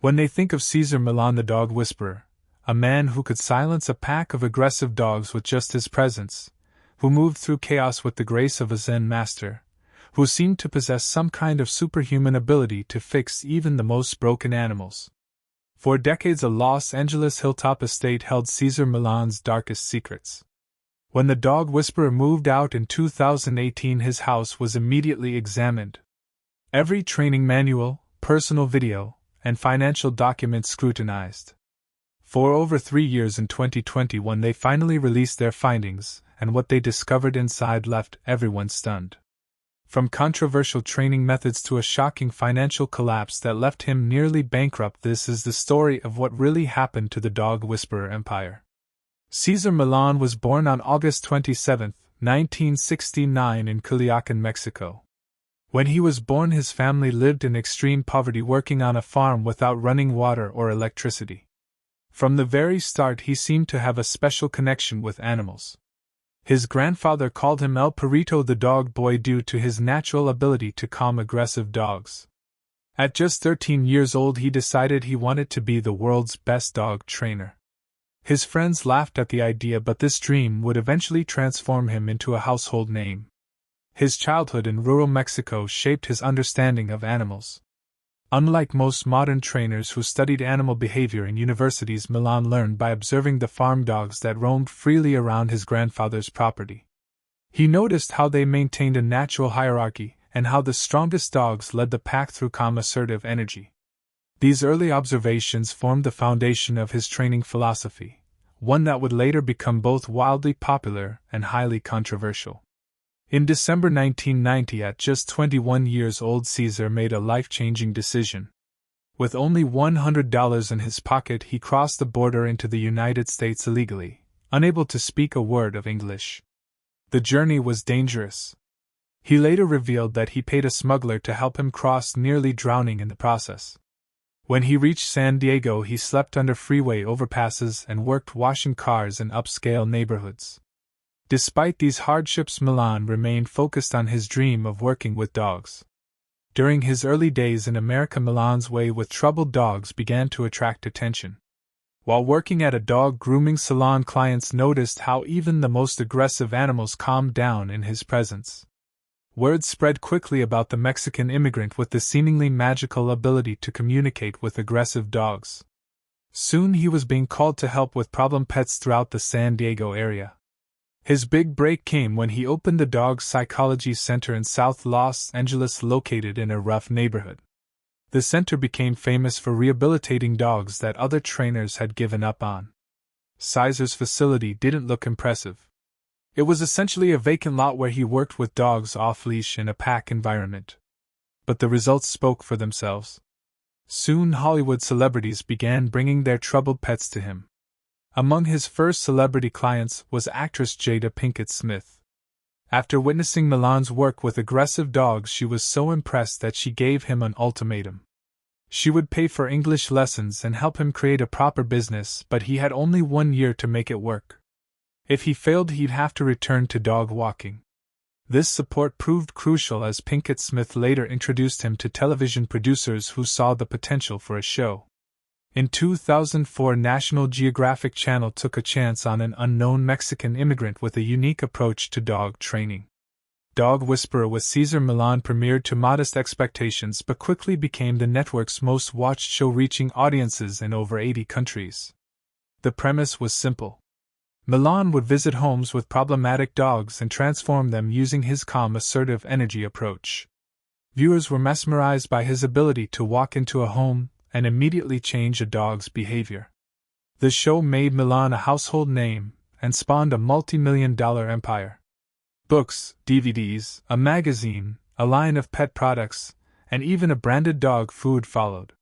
When they think of Cesar Milan, the dog whisperer, a man who could silence a pack of aggressive dogs with just his presence, who moved through chaos with the grace of a Zen master, who seemed to possess some kind of superhuman ability to fix even the most broken animals. For decades, a Los Angeles hilltop estate held Cesar Milan's darkest secrets. When the dog whisperer moved out in 2018, his house was immediately examined. Every training manual, personal video, and financial document scrutinized. For over 3 years in 2021, they finally released their findings, and what they discovered inside left everyone stunned. From controversial training methods to a shocking financial collapse that left him nearly bankrupt, this is the story of what really happened to the dog whisperer empire. Cesar Milan was born on August 27, 1969 in Culiacan, Mexico. When he was born, his family lived in extreme poverty, working on a farm without running water or electricity. From the very start, he seemed to have a special connection with animals. His grandfather called him El Perrito, the dog boy, due to his natural ability to calm aggressive dogs. At just 13 years old, he decided he wanted to be the world's best dog trainer. His friends laughed at the idea, but this dream would eventually transform him into a household name. His childhood in rural Mexico shaped his understanding of animals. Unlike most modern trainers who studied animal behavior in universities, Milan learned by observing the farm dogs that roamed freely around his grandfather's property. He noticed how they maintained a natural hierarchy, and how the strongest dogs led the pack through calm, assertive energy. These early observations formed the foundation of his training philosophy, one that would later become both wildly popular and highly controversial. In December 1990, at just 21 years old, Cesar made a life-changing decision. With only $100 in his pocket, he crossed the border into the United States illegally, unable to speak a word of English. The journey was dangerous. He later revealed that he paid a smuggler to help him cross, nearly drowning in the process. When he reached San Diego, he slept under freeway overpasses and worked washing cars in upscale neighborhoods. Despite these hardships, Milan remained focused on his dream of working with dogs. During his early days in America, Milan's way with troubled dogs began to attract attention. While working at a dog grooming salon, clients noticed how even the most aggressive animals calmed down in his presence. Word spread quickly about the Mexican immigrant with the seemingly magical ability to communicate with aggressive dogs. Soon he was being called to help with problem pets throughout the San Diego area. His big break came when he opened the Dog Psychology Center in South Los Angeles, located in a rough neighborhood. The center became famous for rehabilitating dogs that other trainers had given up on. Cesar's facility didn't look impressive. It was essentially a vacant lot where he worked with dogs off-leash in a pack environment. But the results spoke for themselves. Soon Hollywood celebrities began bringing their troubled pets to him. Among his first celebrity clients was actress Jada Pinkett Smith. After witnessing Milan's work with aggressive dogs, she was so impressed that she gave him an ultimatum. She would pay for English lessons and help him create a proper business, but he had only 1 year to make it work. If he failed, he'd have to return to dog walking. This support proved crucial, as Pinkett Smith later introduced him to television producers who saw the potential for a show. In 2004, National Geographic Channel took a chance on an unknown Mexican immigrant with a unique approach to dog training. Dog Whisperer with Cesar Milan premiered to modest expectations but quickly became the network's most watched show, reaching audiences in over 80 countries. The premise was simple. Milan would visit homes with problematic dogs and transform them using his calm, assertive energy approach. Viewers were mesmerized by his ability to walk into a home and immediately change a dog's behavior. The show made Milan a household name and spawned a multi-million-dollar empire. Books, DVDs, a magazine, a line of pet products, and even a branded dog food followed.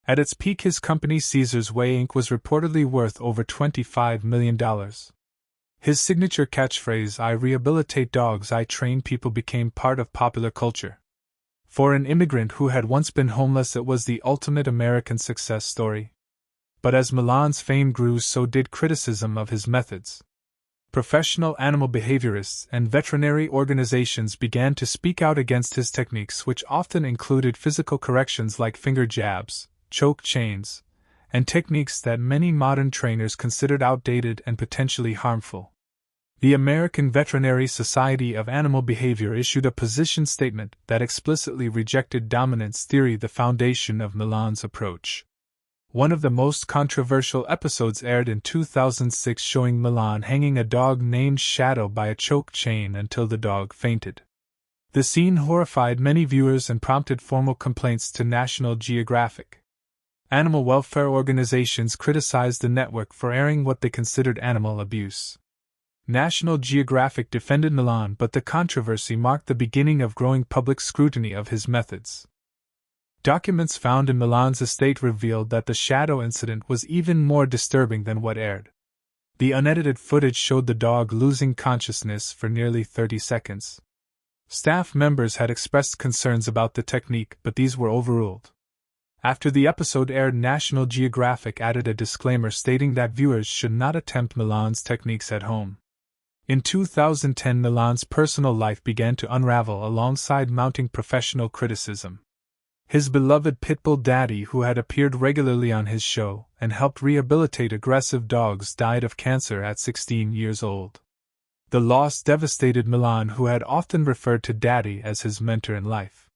At its peak, his company Cesar's Way Inc. was reportedly worth over $25 million. His signature catchphrase, "I rehabilitate dogs, I train people," became part of popular culture. For an immigrant who had once been homeless, it was the ultimate American success story. But as Milan's fame grew, so did criticism of his methods. Professional animal behaviorists and veterinary organizations began to speak out against his techniques, which often included physical corrections like finger jabs, choke chains, and techniques that many modern trainers considered outdated and potentially harmful. The American Veterinary Society of Animal Behavior issued a position statement that explicitly rejected dominance theory, the foundation of Milan's approach. One of the most controversial episodes aired in 2006, showing Milan hanging a dog named Shadow by a choke chain until the dog fainted. The scene horrified many viewers and prompted formal complaints to National Geographic. Animal welfare organizations criticized the network for airing what they considered animal abuse. National Geographic defended Milan, but the controversy marked the beginning of growing public scrutiny of his methods. Documents found in Milan's estate revealed that the Shadow incident was even more disturbing than what aired. The unedited footage showed the dog losing consciousness for nearly 30 seconds. Staff members had expressed concerns about the technique, but these were overruled. After the episode aired, National Geographic added a disclaimer stating that viewers should not attempt Milan's techniques at home. In 2010, Milan's personal life began to unravel alongside mounting professional criticism. His beloved pitbull Daddy, who had appeared regularly on his show and helped rehabilitate aggressive dogs, died of cancer at 16 years old. The loss devastated Milan, who had often referred to Daddy as his mentor in life.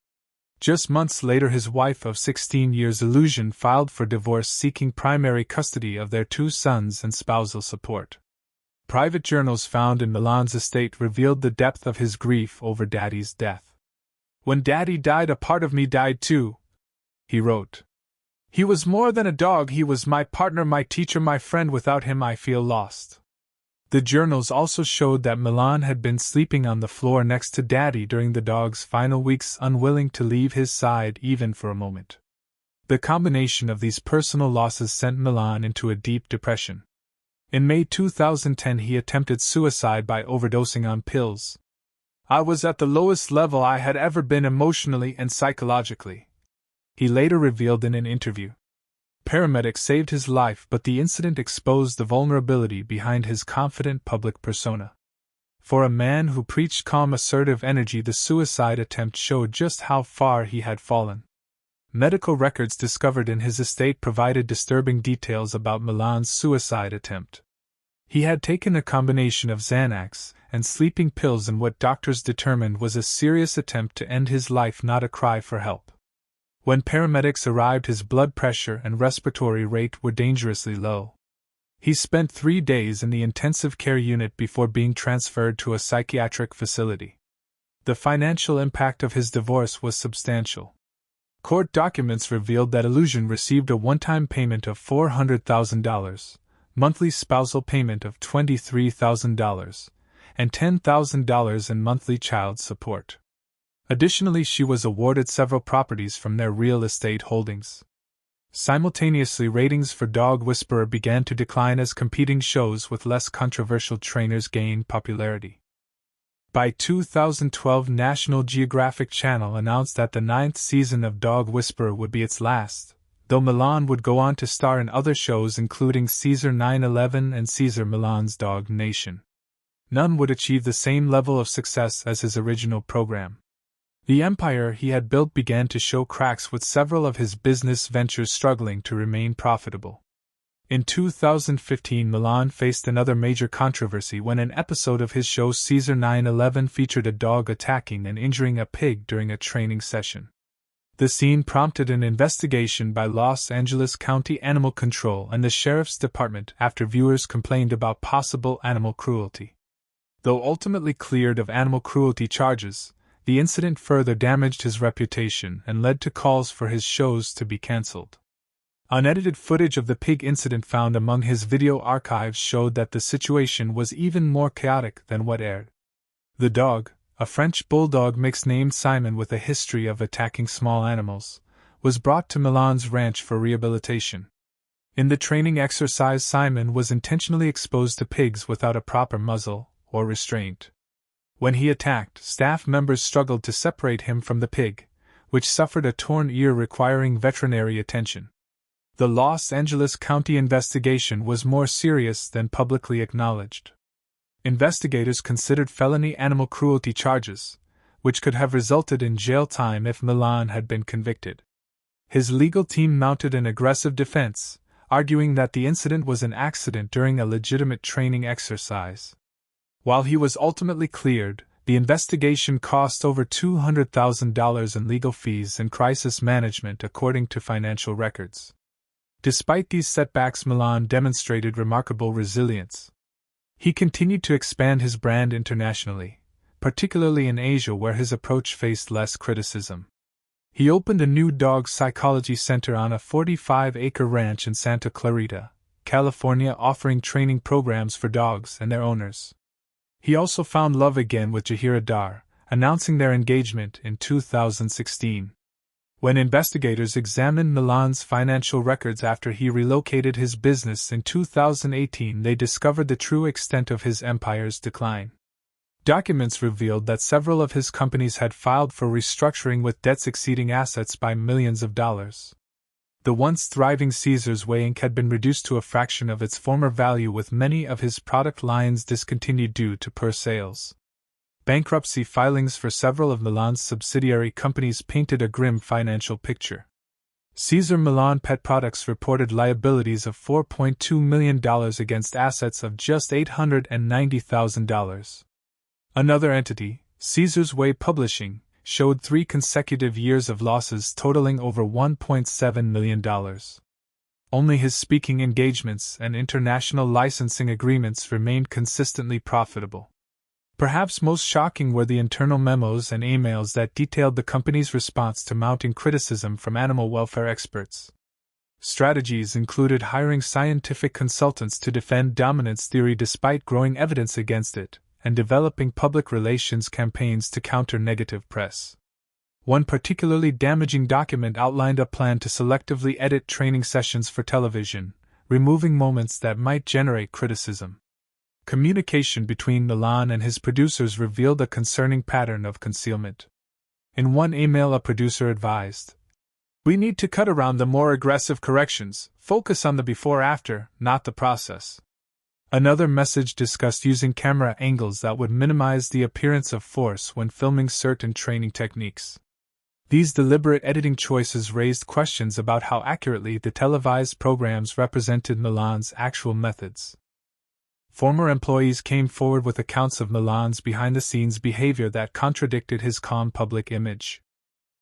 Just months later, his wife of 16 years, Illusion, filed for divorce, seeking primary custody of their 2 sons and spousal support. Private journals found in Milan's estate revealed the depth of his grief over Daddy's death. "When Daddy died, a part of me died too," he wrote. "He was more than a dog, he was my partner, my teacher, my friend. Without him, I feel lost." The journals also showed that Milan had been sleeping on the floor next to Daddy during the dog's final weeks, unwilling to leave his side even for a moment. The combination of these personal losses sent Milan into a deep depression. In May 2010, he attempted suicide by overdosing on pills. "I was at the lowest level I had ever been emotionally and psychologically," he later revealed in an interview. Paramedics saved his life, but the incident exposed the vulnerability behind his confident public persona. For a man who preached calm, assertive energy, the suicide attempt showed just how far he had fallen. Medical records discovered in his estate provided disturbing details about Milan's suicide attempt. He had taken a combination of Xanax and sleeping pills in what doctors determined was a serious attempt to end his life, not a cry for help. When paramedics arrived, his blood pressure and respiratory rate were dangerously low. He spent 3 days in the intensive care unit before being transferred to a psychiatric facility. The financial impact of his divorce was substantial. Court documents revealed that Illusion received a one-time payment of $400,000, monthly spousal payment of $23,000, and $10,000 in monthly child support. Additionally, she was awarded several properties from their real estate holdings. Simultaneously, ratings for Dog Whisperer began to decline as competing shows with less controversial trainers gained popularity. By 2012, National Geographic Channel announced that the 9th season of Dog Whisperer would be its last, though Milan would go on to star in other shows including Cesar 9/11 and Cesar Milan's Dog Nation. None would achieve the same level of success as his original program. The empire he had built began to show cracks, with several of his business ventures struggling to remain profitable. In 2015, Milan faced another major controversy when an episode of his show Cesar 9/11 featured a dog attacking and injuring a pig during a training session. The scene prompted an investigation by Los Angeles County Animal Control and the Sheriff's Department after viewers complained about possible animal cruelty. Though ultimately cleared of animal cruelty charges, the incident further damaged his reputation and led to calls for his shows to be cancelled. Unedited footage of the pig incident found among his video archives showed that the situation was even more chaotic than what aired. The dog, a French bulldog mix named Simon with a history of attacking small animals, was brought to Milan's ranch for rehabilitation. In the training exercise, Simon was intentionally exposed to pigs without a proper muzzle or restraint. When he attacked, staff members struggled to separate him from the pig, which suffered a torn ear requiring veterinary attention. The Los Angeles County investigation was more serious than publicly acknowledged. Investigators considered felony animal cruelty charges, which could have resulted in jail time if Milan had been convicted. His legal team mounted an aggressive defense, arguing that the incident was an accident during a legitimate training exercise. While he was ultimately cleared, the investigation cost over $200,000 in legal fees and crisis management, according to financial records. Despite these setbacks, Milan demonstrated remarkable resilience. He continued to expand his brand internationally, particularly in Asia, where his approach faced less criticism. He opened a new dog psychology center on a 45-acre ranch in Santa Clarita, California, offering training programs for dogs and their owners. He also found love again with Jahira Dar, announcing their engagement in 2016. When investigators examined Milan's financial records after he relocated his business in 2018, they discovered the true extent of his empire's decline. Documents revealed that several of his companies had filed for restructuring with debts exceeding assets by millions of dollars. The once thriving Cesar's Way Inc. had been reduced to a fraction of its former value, with many of his product lines discontinued due to poor sales. Bankruptcy filings for several of Milan's subsidiary companies painted a grim financial picture. Cesar Milan Pet Products reported liabilities of $4.2 million against assets of just $890,000. Another entity, Cesar's Way Publishing, showed 3 consecutive years of losses totaling over $1.7 million. Only his speaking engagements and international licensing agreements remained consistently profitable. Perhaps most shocking were the internal memos and emails that detailed the company's response to mounting criticism from animal welfare experts. Strategies included hiring scientific consultants to defend dominance theory despite growing evidence against it, and developing public relations campaigns to counter negative press. One particularly damaging document outlined a plan to selectively edit training sessions for television, removing moments that might generate criticism. Communication between Milan and his producers revealed a concerning pattern of concealment. In one email, a producer advised, "We need to cut around the more aggressive corrections, focus on the before-after, not the process." Another message discussed using camera angles that would minimize the appearance of force when filming certain training techniques. These deliberate editing choices raised questions about how accurately the televised programs represented Milan's actual methods. Former employees came forward with accounts of Milan's behind-the-scenes behavior that contradicted his calm public image.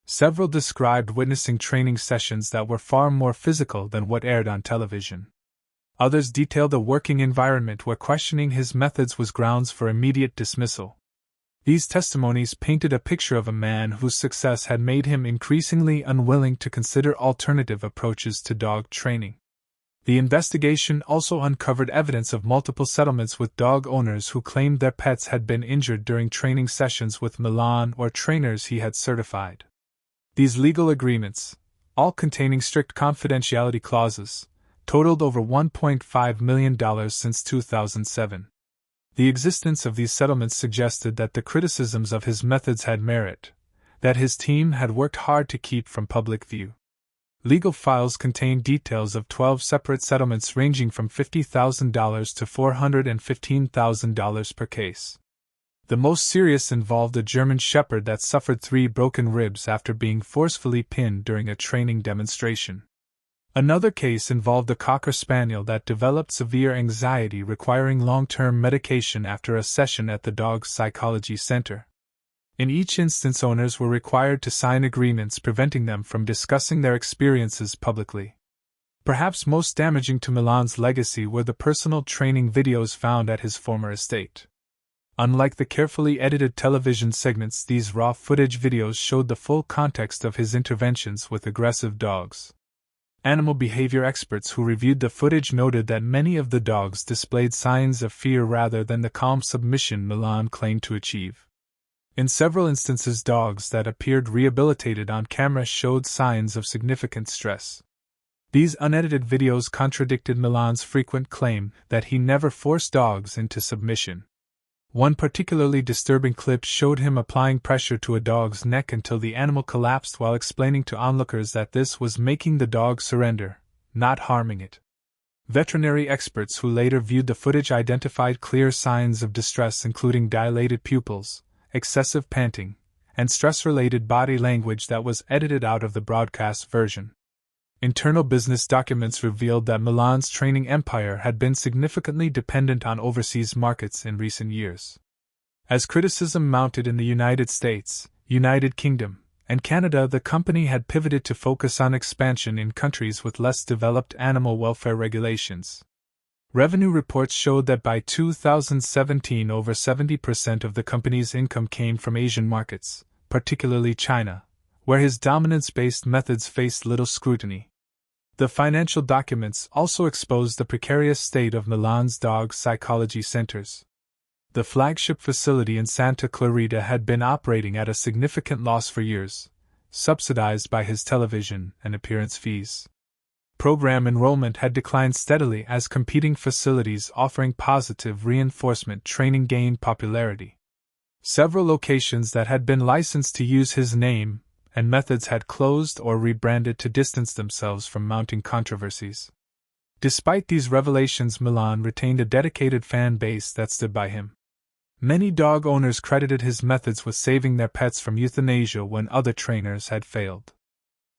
Several described witnessing training sessions that were far more physical than what aired on television. Others detailed a working environment where questioning his methods was grounds for immediate dismissal. These testimonies painted a picture of a man whose success had made him increasingly unwilling to consider alternative approaches to dog training. The investigation also uncovered evidence of multiple settlements with dog owners who claimed their pets had been injured during training sessions with Milan or trainers he had certified. These legal agreements, all containing strict confidentiality clauses, totaled over $1.5 million since 2007. The existence of these settlements suggested that the criticisms of his methods had merit, that his team had worked hard to keep from public view. Legal files contain details of 12 separate settlements ranging from $50,000 to $415,000 per case. The most serious involved a German Shepherd that suffered 3 broken ribs after being forcefully pinned during a training demonstration. Another case involved a Cocker Spaniel that developed severe anxiety requiring long-term medication after a session at the dog's psychology center. In each instance, owners were required to sign agreements preventing them from discussing their experiences publicly. Perhaps most damaging to Milan's legacy were the personal training videos found at his former estate. Unlike the carefully edited television segments, these raw footage videos showed the full context of his interventions with aggressive dogs. Animal behavior experts who reviewed the footage noted that many of the dogs displayed signs of fear rather than the calm submission Milan claimed to achieve. In several instances, dogs that appeared rehabilitated on camera showed signs of significant stress. These unedited videos contradicted Milan's frequent claim that he never forced dogs into submission. One particularly disturbing clip showed him applying pressure to a dog's neck until the animal collapsed while explaining to onlookers that this was making the dog surrender, not harming it. Veterinary experts who later viewed the footage identified clear signs of distress, including dilated pupils, excessive panting, and stress-related body language that was edited out of the broadcast version. Internal business documents revealed that Milan's training empire had been significantly dependent on overseas markets in recent years. As criticism mounted in the United States, United Kingdom, and Canada, the company had pivoted to focus on expansion in countries with less developed animal welfare regulations. Revenue reports showed that by 2017 over 70% of the company's income came from Asian markets, particularly China, where his dominance-based methods faced little scrutiny. The financial documents also exposed the precarious state of Milan's dog psychology centers. The flagship facility in Santa Clarita had been operating at a significant loss for years, subsidized by his television and appearance fees. Program enrollment had declined steadily as competing facilities offering positive reinforcement training gained popularity. Several locations that had been licensed to use his name and methods had closed or rebranded to distance themselves from mounting controversies. Despite these revelations, Milan retained a dedicated fan base that stood by him. Many dog owners credited his methods with saving their pets from euthanasia when other trainers had failed.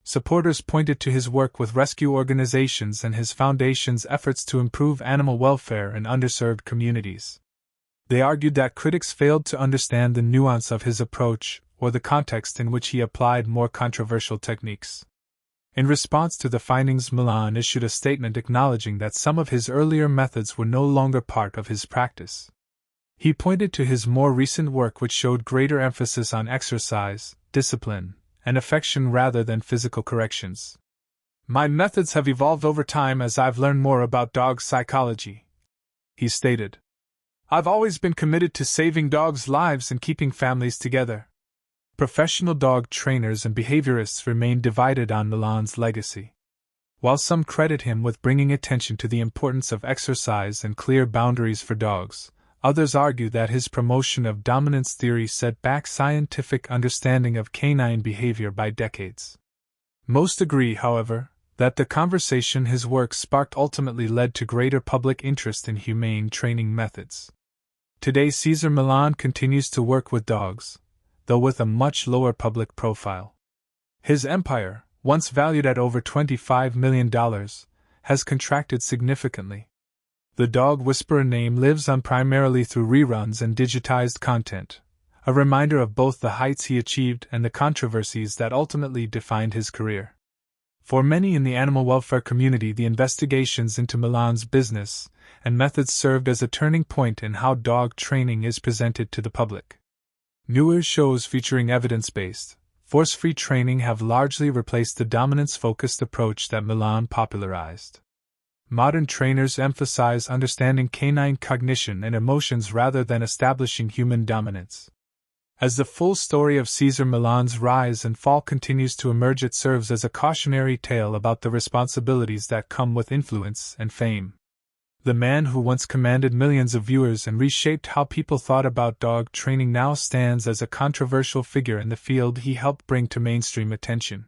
Supporters pointed to his work with rescue organizations and his foundation's efforts to improve animal welfare in underserved communities. They argued that critics failed to understand the nuance of his approach or the context in which he applied more controversial techniques. In response to the findings, Milan issued a statement acknowledging that some of his earlier methods were no longer part of his practice. He pointed to his more recent work, which showed greater emphasis on exercise, discipline, and affection rather than physical corrections. "My methods have evolved over time as I've learned more about dog psychology," he stated. "I've always been committed to saving dogs' lives and keeping families together." Professional dog trainers and behaviorists remain divided on Milan's legacy. While some credit him with bringing attention to the importance of exercise and clear boundaries for dogs, others argue that his promotion of dominance theory set back scientific understanding of canine behavior by decades. Most agree, however, that the conversation his work sparked ultimately led to greater public interest in humane training methods. Today, Cesar Milan continues to work with dogs, though with a much lower public profile. His empire, once valued at over $25 million, has contracted significantly. The Dog Whisperer name lives on primarily through reruns and digitized content, a reminder of both the heights he achieved and the controversies that ultimately defined his career. For many in the animal welfare community, the investigations into Milan's business and methods served as a turning point in how dog training is presented to the public. Newer shows featuring evidence-based, force-free training have largely replaced the dominance-focused approach that Milan popularized. Modern trainers emphasize understanding canine cognition and emotions rather than establishing human dominance. As the full story of Cesar Milan's rise and fall continues to emerge, it serves as a cautionary tale about the responsibilities that come with influence and fame. The man who once commanded millions of viewers and reshaped how people thought about dog training now stands as a controversial figure in the field he helped bring to mainstream attention.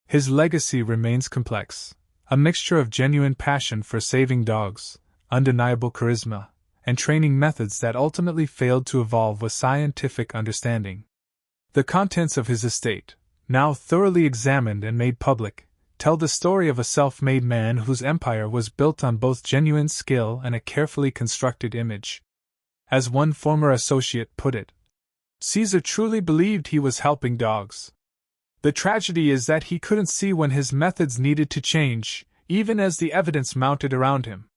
His legacy remains complex. A mixture of genuine passion for saving dogs, undeniable charisma, and training methods that ultimately failed to evolve with scientific understanding. The contents of his estate, now thoroughly examined and made public, tell the story of a self-made man whose empire was built on both genuine skill and a carefully constructed image. As one former associate put it, "Cesar truly believed he was helping dogs. The tragedy is that he couldn't see when his methods needed to change, even as the evidence mounted around him."